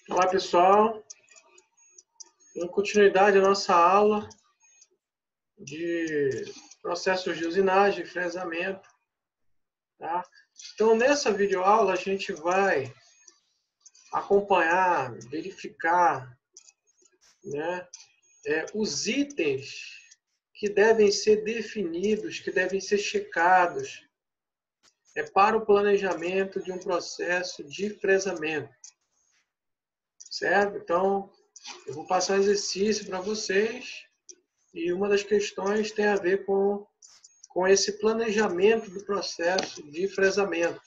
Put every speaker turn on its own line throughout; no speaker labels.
Olá, pessoal. Em continuidade à nossa aula de processos de usinagem e fresamento, tá? Então, nessa videoaula, a gente vai acompanhar, verificar, né, os itens que devem ser definidos, que devem ser checados para o planejamento de um processo de fresamento, certo? Então, eu vou passar um exercício para vocês e uma das questões tem a ver com esse planejamento do processo de fresamento.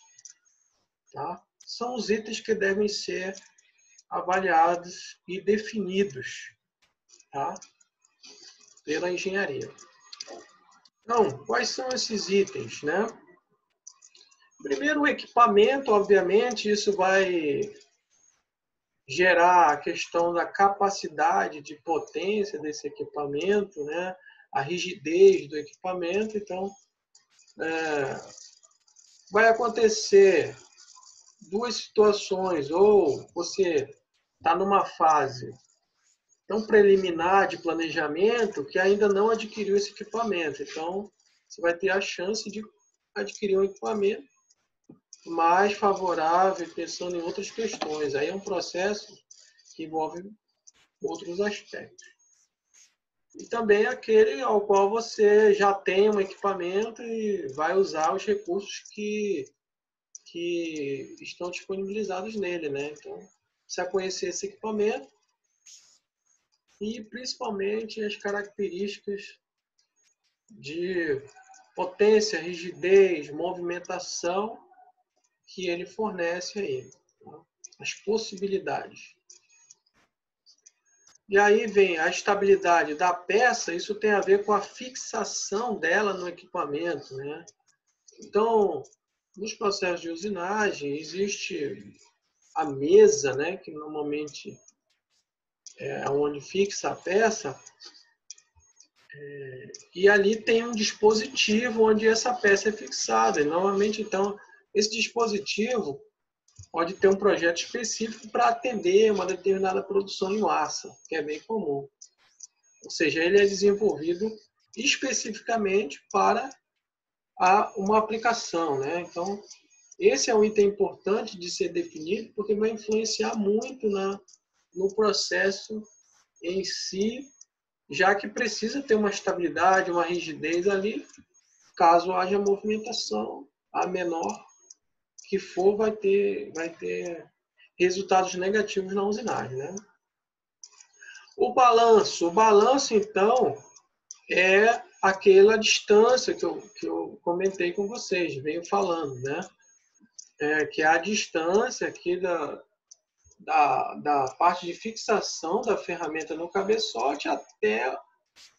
Tá? São os itens que devem ser avaliados e definidos, tá? Pela engenharia. Então, quais são esses itens, né? Primeiro, o equipamento, obviamente, isso vai gerar a questão da capacidade de potência desse equipamento, né? A rigidez do equipamento. Então, vai acontecer duas situações, ou você está numa fase tão preliminar de planejamento que ainda não adquiriu esse equipamento. Então, você vai ter a chance de adquirir um equipamento mais favorável, pensando em outras questões. Aí é um processo que envolve outros aspectos. E também aquele ao qual você já tem um equipamento e vai usar os recursos que estão disponibilizados nele, né? Então, precisa conhecer esse equipamento e principalmente as características de potência, rigidez, movimentação que ele fornece aí, tá? As possibilidades. E aí vem a estabilidade da peça, isso tem a ver com a fixação dela no equipamento, né? Então, nos processos de usinagem, existe a mesa, né, que normalmente é onde fixa a peça, e ali tem um dispositivo onde essa peça é fixada. E, normalmente, então, esse dispositivo pode ter um projeto específico para atender uma determinada produção em massa, que é bem comum. Ou seja, ele é desenvolvido especificamente para uma aplicação, né? Então, esse é um item importante de ser definido, porque vai influenciar muito no processo em si, já que precisa ter uma estabilidade, uma rigidez ali, caso haja movimentação, a menor que for, vai ter resultados negativos na usinagem, né? O balanço, então, é aquela distância que eu comentei com vocês, venho falando, né? Que é a distância aqui da parte de fixação da ferramenta no cabeçote até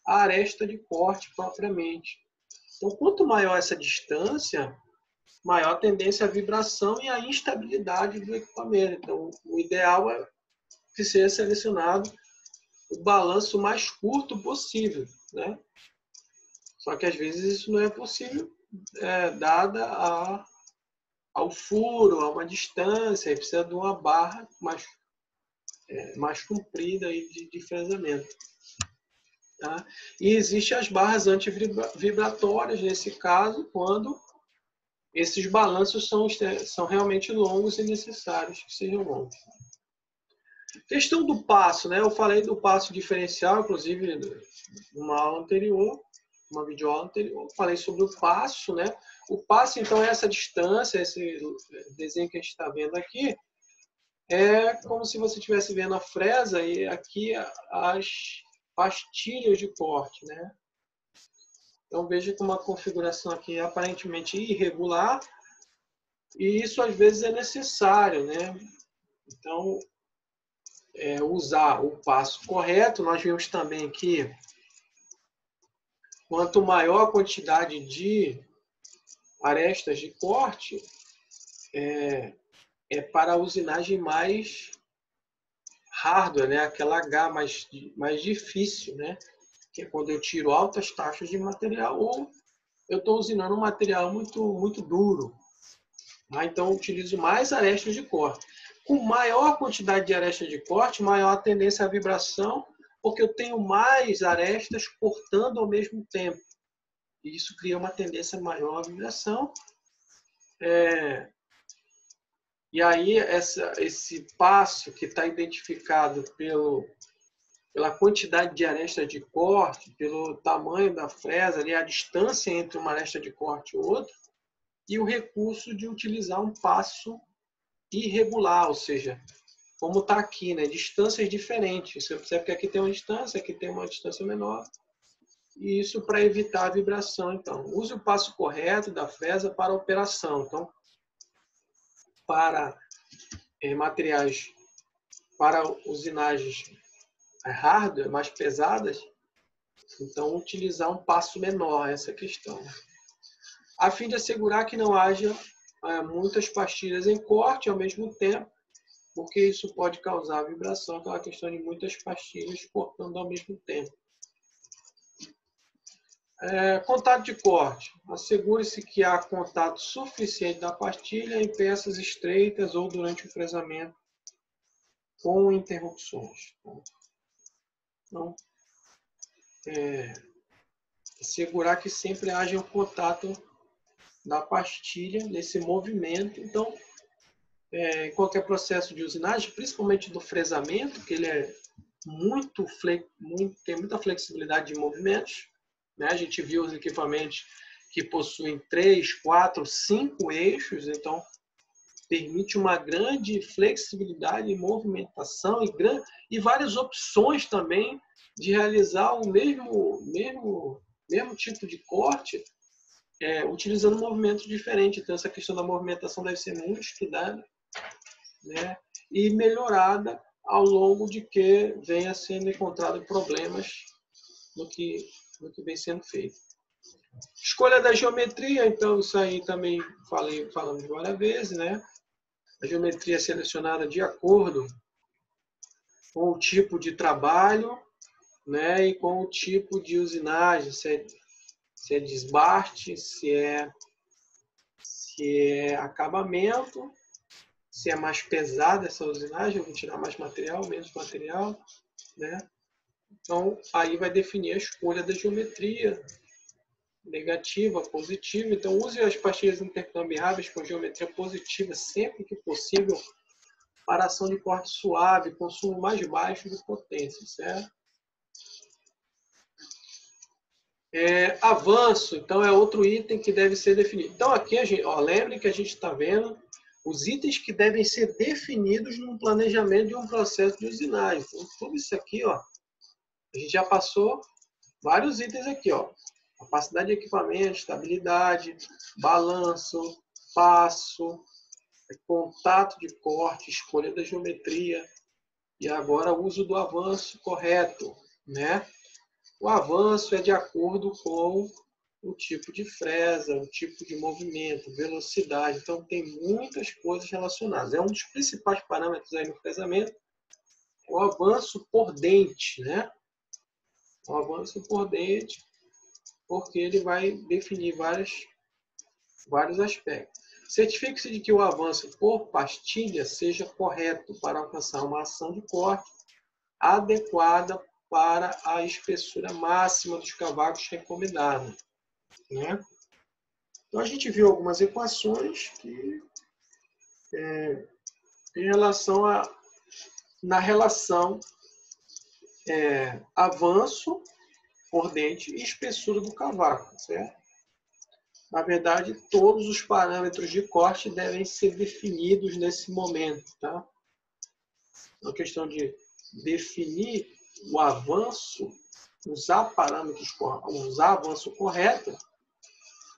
a aresta de corte propriamente. Então, quanto maior essa distância, maior a tendência à vibração e à instabilidade do equipamento. Então, o ideal é que seja selecionado o balanço mais curto possível, né? Só que às vezes isso não é possível, dada ao furo, a uma distância, aí precisa de uma barra mais comprida aí de fresamento. Tá? E existem as barras antivibratórias, nesse caso, quando esses balanços são realmente longos e necessários que sejam longos. Questão do passo, né? Eu falei do passo diferencial, inclusive, numa aula anterior, uma videoaula anterior, falei sobre o passo, né? O passo, então, é essa distância, esse desenho que a gente está vendo aqui, é como se você estivesse vendo a fresa e aqui as pastilhas de corte, né? Então, veja que uma configuração aqui aparentemente irregular, e isso às vezes é necessário, né? Então, usar o passo correto. Nós vimos também que quanto maior a quantidade de arestas de corte, é para a usinagem mais hardware, né? Aquela H mais difícil, né? Que é quando eu tiro altas taxas de material ou eu estou usinando um material muito, muito duro. Então, eu utilizo mais arestas de corte. Com maior quantidade de arestas de corte, maior a tendência à vibração, porque eu tenho mais arestas cortando ao mesmo tempo. E isso cria uma tendência maior à vibração. E aí, esse passo que está identificado pela quantidade de arestas de corte, pelo tamanho da fresa, ali, a distância entre uma aresta de corte e outra, e o recurso de utilizar um passo irregular, ou seja, como está aqui, né? Distâncias diferentes. Você percebe que aqui tem uma distância, aqui tem uma distância menor. E isso para evitar a vibração. Então, use o passo correto da fresa para a operação. Então, para materiais, para usinagens hardware mais pesadas, então utilizar um passo menor, essa questão. A fim de assegurar que não haja muitas pastilhas em corte ao mesmo tempo, porque isso pode causar vibração, aquela questão de muitas pastilhas cortando ao mesmo tempo. Contato de corte. Assegure-se que há contato suficiente da pastilha em peças estreitas ou durante o fresamento com interrupções. Então, assegurar que sempre haja um contato da pastilha nesse movimento. Então, em qualquer processo de usinagem, principalmente do fresamento, que ele é tem muita flexibilidade de movimentos, né? A gente viu os equipamentos que possuem 3, 4, 5 eixos, então permite uma grande flexibilidade em movimentação e várias opções também de realizar o mesmo tipo de corte utilizando movimentos diferentes. Então, essa questão da movimentação deve ser muito estudada, né? E melhorada ao longo de que venha sendo encontrado problemas no que vem sendo feito. Escolha da geometria, então isso aí também falamos várias vezes, né? A geometria é selecionada de acordo com o tipo de trabalho, né? E com o tipo de usinagem, se é desbaste, se é acabamento, se é mais pesada essa usinagem, eu vou tirar mais material, menos material, né? Então, aí vai definir a escolha da geometria, negativa, positiva. Então, use as pastilhas intercambiáveis com geometria positiva sempre que possível para ação de corte suave, consumo mais baixo de potência, certo? Avanço, então, é outro item que deve ser definido. Então, aqui, lembre que a gente está vendo os itens que devem ser definidos no planejamento de um processo de usinagem. Então, tudo isso aqui, a gente já passou vários itens aqui, capacidade de equipamento, estabilidade, balanço, passo, contato de corte, escolha da geometria e agora o uso do avanço correto, né? O avanço é de acordo com o tipo de fresa, o tipo de movimento, velocidade. Então, tem muitas coisas relacionadas. É um dos principais parâmetros aí no fresamento, o avanço por dente, né? O avanço por dente, porque ele vai definir vários aspectos. Certifique-se de que o avanço por pastilha seja correto para alcançar uma ação de corte adequada para a espessura máxima dos cavacos recomendada, né? Então, a gente viu algumas equações que, em relação na relação avanço por dente e espessura do cavaco, certo? Na verdade, todos os parâmetros de corte devem ser definidos nesse momento, tá? A questão de definir o avanço, usar avanço correto,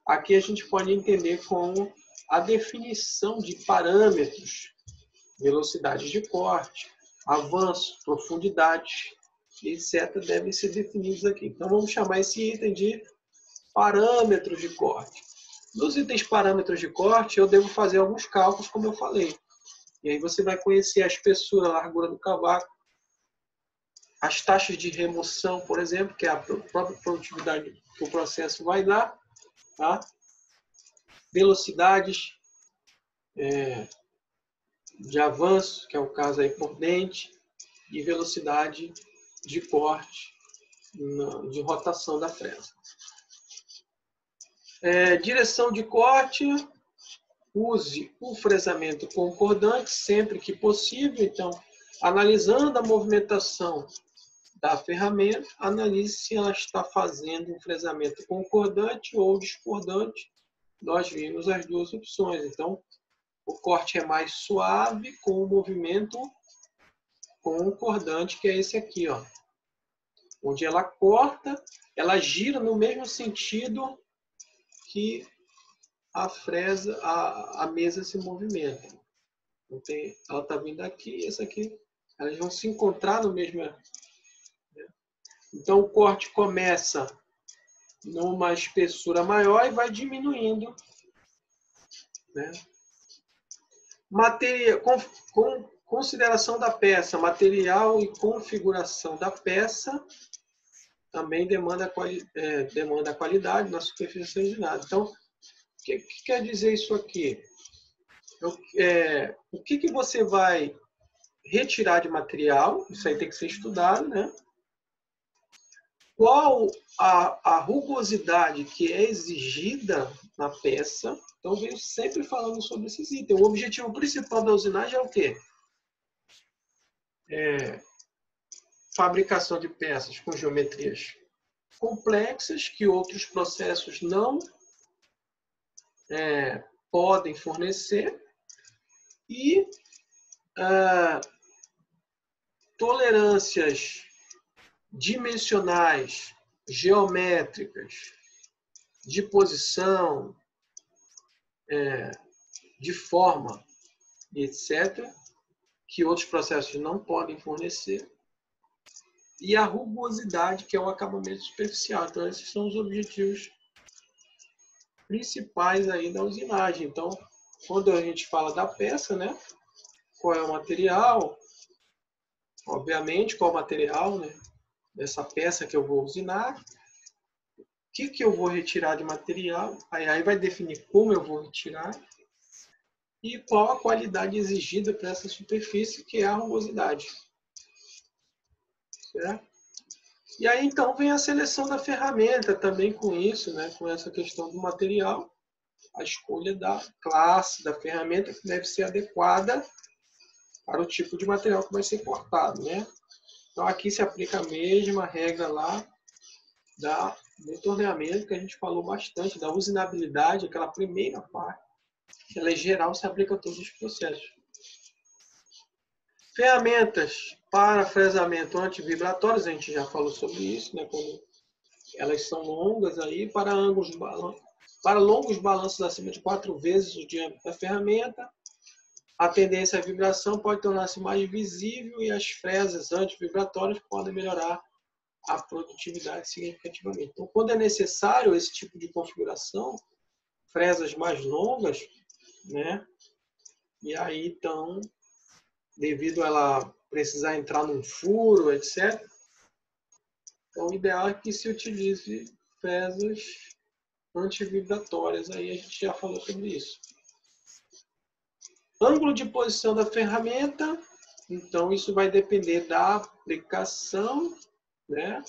aqui a gente pode entender como a definição de parâmetros, velocidade de corte, avanço, profundidade, etc., devem ser definidos aqui. Então, vamos chamar esse item de parâmetros de corte. Nos itens parâmetros de corte, eu devo fazer alguns cálculos, como eu falei. E aí você vai conhecer a espessura, a largura do cavaco, as taxas de remoção, por exemplo, que é a própria produtividade que o processo vai dar, tá? Velocidades, de avanço, que é o caso aí por dente, e velocidade de corte, de rotação da fresa. Direção de corte, use o fresamento concordante sempre que possível. Então, analisando a movimentação da ferramenta, analise se ela está fazendo um fresamento concordante ou discordante. Nós vimos as duas opções. Então, o corte é mais suave com o movimento concordante, que é esse aqui, ó. Onde ela corta, ela gira no mesmo sentido que a fresa, a mesa se movimenta. Então, ela está vindo aqui e essa aqui, elas vão se encontrar no mesmo. Então, o corte começa numa espessura maior e vai diminuindo, né? Consideração da peça, material e configuração da peça também demanda qualidade na superfície originada. Então, o que quer dizer isso aqui? O que você vai retirar de material? Isso aí tem que ser estudado, né? Qual a rugosidade que é exigida na peça? Então, venho sempre falando sobre esses itens. O objetivo principal da usinagem é o quê? Fabricação de peças com geometrias complexas que outros processos não podem fornecer e tolerâncias dimensionais, geométricas, de posição, de forma, etc., que outros processos não podem fornecer, e a rugosidade, que é o acabamento superficial. Então, esses são os objetivos principais aí da usinagem. Então, quando a gente fala da peça, né? Qual é o material? Obviamente, qual é o material, né, dessa peça que eu vou usinar? O que eu vou retirar de material? Aí vai definir como eu vou retirar e qual a qualidade exigida para essa superfície, que é a rugosidade. Certo? E aí, então, vem a seleção da ferramenta também com isso, né? Com essa questão do material, a escolha da classe da ferramenta que deve ser adequada para o tipo de material que vai ser cortado, né? Então, aqui se aplica a mesma regra lá do torneamento, que a gente falou bastante, da usinabilidade, aquela primeira parte, que ela é geral, se aplica a todos os processos. Ferramentas para fresamento antivibratórios, a gente já falou sobre isso, né? Quando elas são longas aí, para longos balanços acima de 4 vezes o diâmetro da ferramenta, a tendência à vibração pode tornar-se mais visível e as fresas antivibratórias podem melhorar a produtividade significativamente. Então, quando é necessário esse tipo de configuração, fresas mais longas, né? E aí, então, devido a ela precisar entrar num furo, etc., então, o ideal é que se utilize fresas antivibratórias. Aí a gente já falou sobre isso. Ângulo de posição da ferramenta, então isso vai depender da aplicação, né?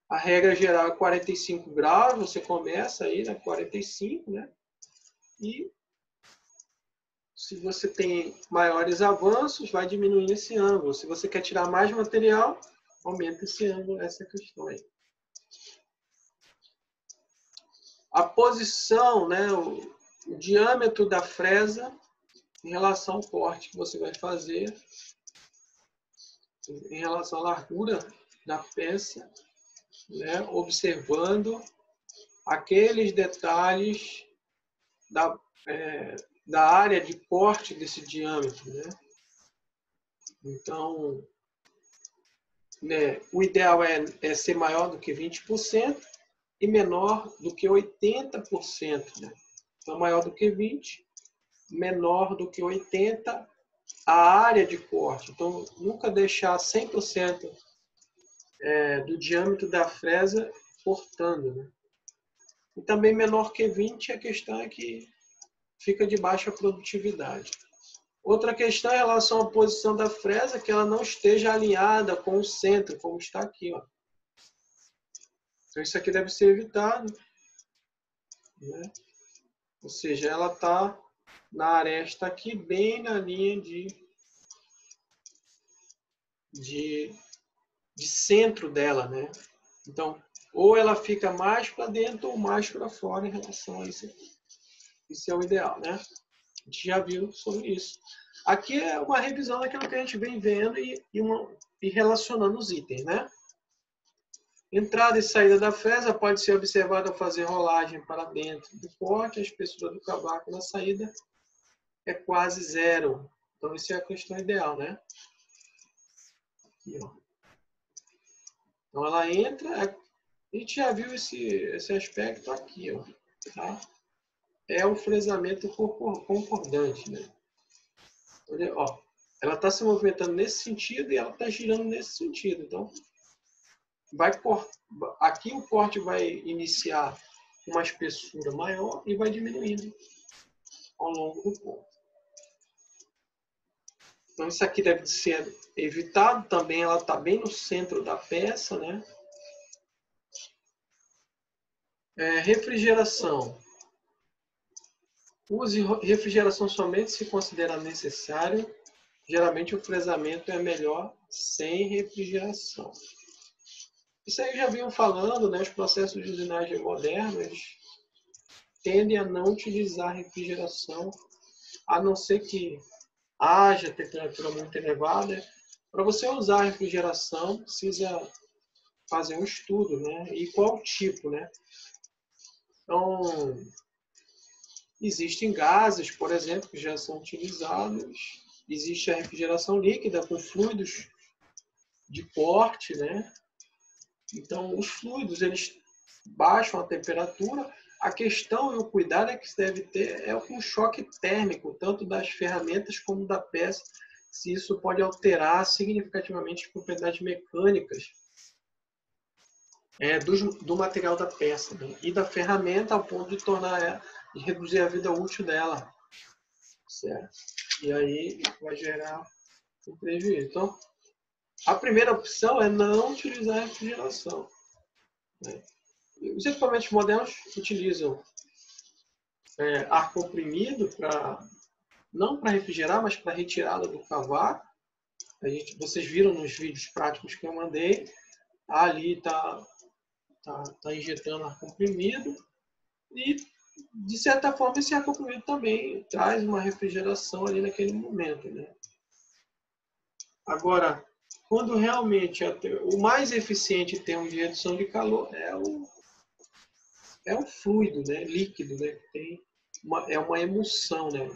A regra geral é 45 graus, você começa aí, né? 45, né? E se você tem maiores avanços, vai diminuindo esse ângulo. Se você quer tirar mais material, aumenta esse ângulo, essa questão aí. A posição, né? O diâmetro da fresa em relação ao corte que você vai fazer, em relação à largura da peça, né? Observando aqueles detalhes da área de corte desse diâmetro, né? Então, né, o ideal é ser maior do que 20% e menor do que 80%. Né? Então, maior do que 20%, menor do que 80% a área de corte. Então, nunca deixar 100% do diâmetro da fresa cortando. Né? E também menor que 20%, a questão é que fica de baixa produtividade. Outra questão em relação à posição da fresa, que ela não esteja alinhada com o centro, como está aqui, ó. Então isso aqui deve ser evitado, né? Ou seja, ela está na aresta aqui, bem na linha de centro dela, né? Então, ou ela fica mais para dentro ou mais para fora em relação a isso aqui. Isso é o ideal, né? A gente já viu sobre isso. Aqui é uma revisão daquilo que a gente vem vendo e relacionando os itens, né? Entrada e saída da fresa pode ser observada ao fazer rolagem para dentro do corte. A espessura do cavaco na saída é quase zero. Então, isso é a questão ideal, né? Aqui, ó. Então, ela entra. A gente já viu esse aspecto aqui, ó. Tá? É o fresamento concordante, né? Olha, ó, ela está se movimentando nesse sentido e ela está girando nesse sentido. Então, aqui o corte vai iniciar uma espessura maior e vai diminuindo ao longo do ponto. Então, isso aqui deve ser evitado também. Ela está bem no centro da peça, né? Refrigeração. Use refrigeração somente se considerar necessário. Geralmente o fresamento é melhor sem refrigeração. Isso aí já vinham falando, né? Os processos de usinagem modernos tendem a não utilizar refrigeração, a não ser que haja temperatura muito elevada. Para você usar a refrigeração, precisa fazer um estudo, né? E qual tipo, né? Então, existem gases, por exemplo, que já são utilizados. Existe a refrigeração líquida com fluidos de corte, né? Então, os fluidos, eles baixam a temperatura. A questão e o cuidado é que se deve ter é com o choque térmico, tanto das ferramentas como da peça, se isso pode alterar significativamente as propriedades mecânicas do material da peça, né? E da ferramenta ao ponto de de reduzir a vida útil dela, certo? E aí vai gerar um prejuízo. Então, a primeira opção é não utilizar a refrigeração, né? Os equipamentos modernos utilizam ar comprimido não para refrigerar, mas para retirada do cavaco. Vocês viram nos vídeos práticos que eu mandei. Ali está injetando ar comprimido e, de certa forma, esse ar comprimido também traz uma refrigeração ali naquele momento, né? Agora, quando realmente o mais eficiente em termos de redução de calor é o fluido, né? Líquido, né? Que tem uma emulsão, né?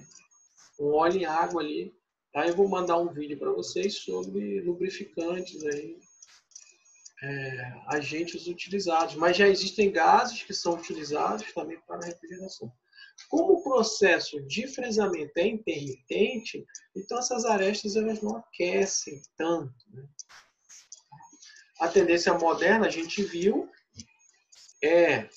Um óleo e água ali. Tá? Eu vou mandar um vídeo para vocês sobre lubrificantes aí, agentes utilizados, mas já existem gases que são utilizados também para refrigeração. Como o processo de fresamento é intermitente, então essas arestas elas não aquecem tanto, né? A tendência moderna, a gente viu, é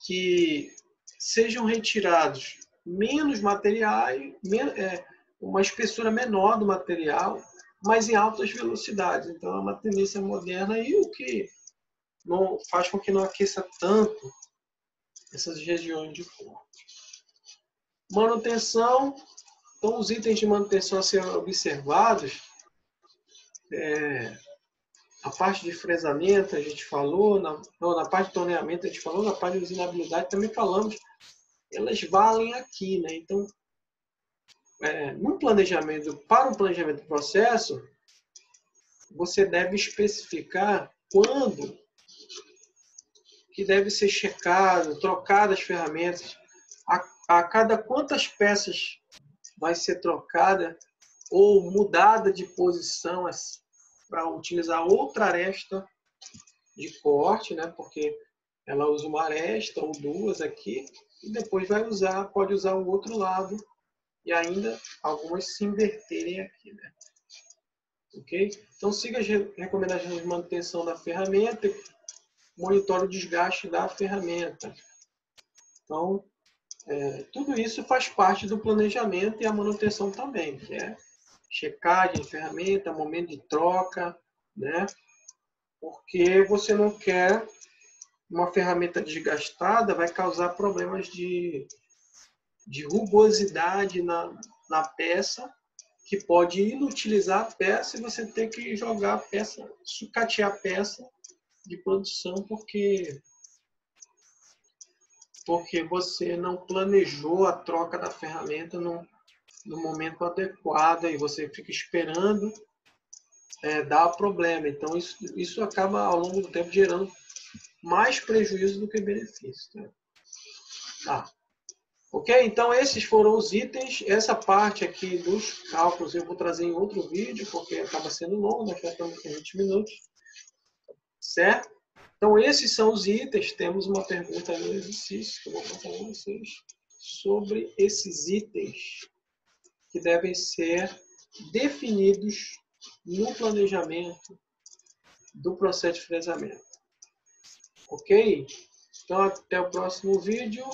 que sejam retirados menos materiais, uma espessura menor do material, mas em altas velocidades. Então é uma tendência moderna e o que não faz com que não aqueça tanto essas regiões de corte. Manutenção. Então, os itens de manutenção a serem observados, a parte de fresamento a gente falou, na parte de torneamento a gente falou, na parte de usinabilidade também falamos, elas valem aqui, né? Então, no planejamento, para o planejamento do processo, você deve especificar quando que deve ser checado, trocado as ferramentas, a cada quantas peças vai ser trocada ou mudada de posição para utilizar outra aresta de corte, né? Porque ela usa uma aresta ou duas aqui e depois pode usar o outro lado e ainda algumas se inverterem aqui, né? Ok? Então siga as recomendações de manutenção da ferramenta, monitore o desgaste da ferramenta. Então, Tudo isso faz parte do planejamento e a manutenção também, que é checagem de ferramenta, momento de troca, né? Porque você não quer uma ferramenta desgastada, vai causar problemas de rugosidade na peça, que pode inutilizar a peça e você ter que jogar a peça, sucatear a peça de produção, porque você não planejou a troca da ferramenta no momento adequado e você fica esperando dar problema. Então, isso acaba, ao longo do tempo, gerando mais prejuízo do que benefício. Né? Tá. Ok? Então, esses foram os itens. Essa parte aqui dos cálculos eu vou trazer em outro vídeo, porque acaba sendo longo, nós já estamos com 20 minutos. Certo? Então, esses são os itens. Temos uma pergunta no exercício que eu vou contar para vocês sobre esses itens que devem ser definidos no planejamento do processo de fresamento. Ok? Então, até o próximo vídeo.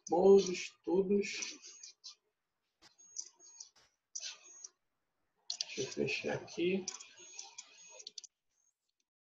Bons estudos. Deixa eu fechar aqui.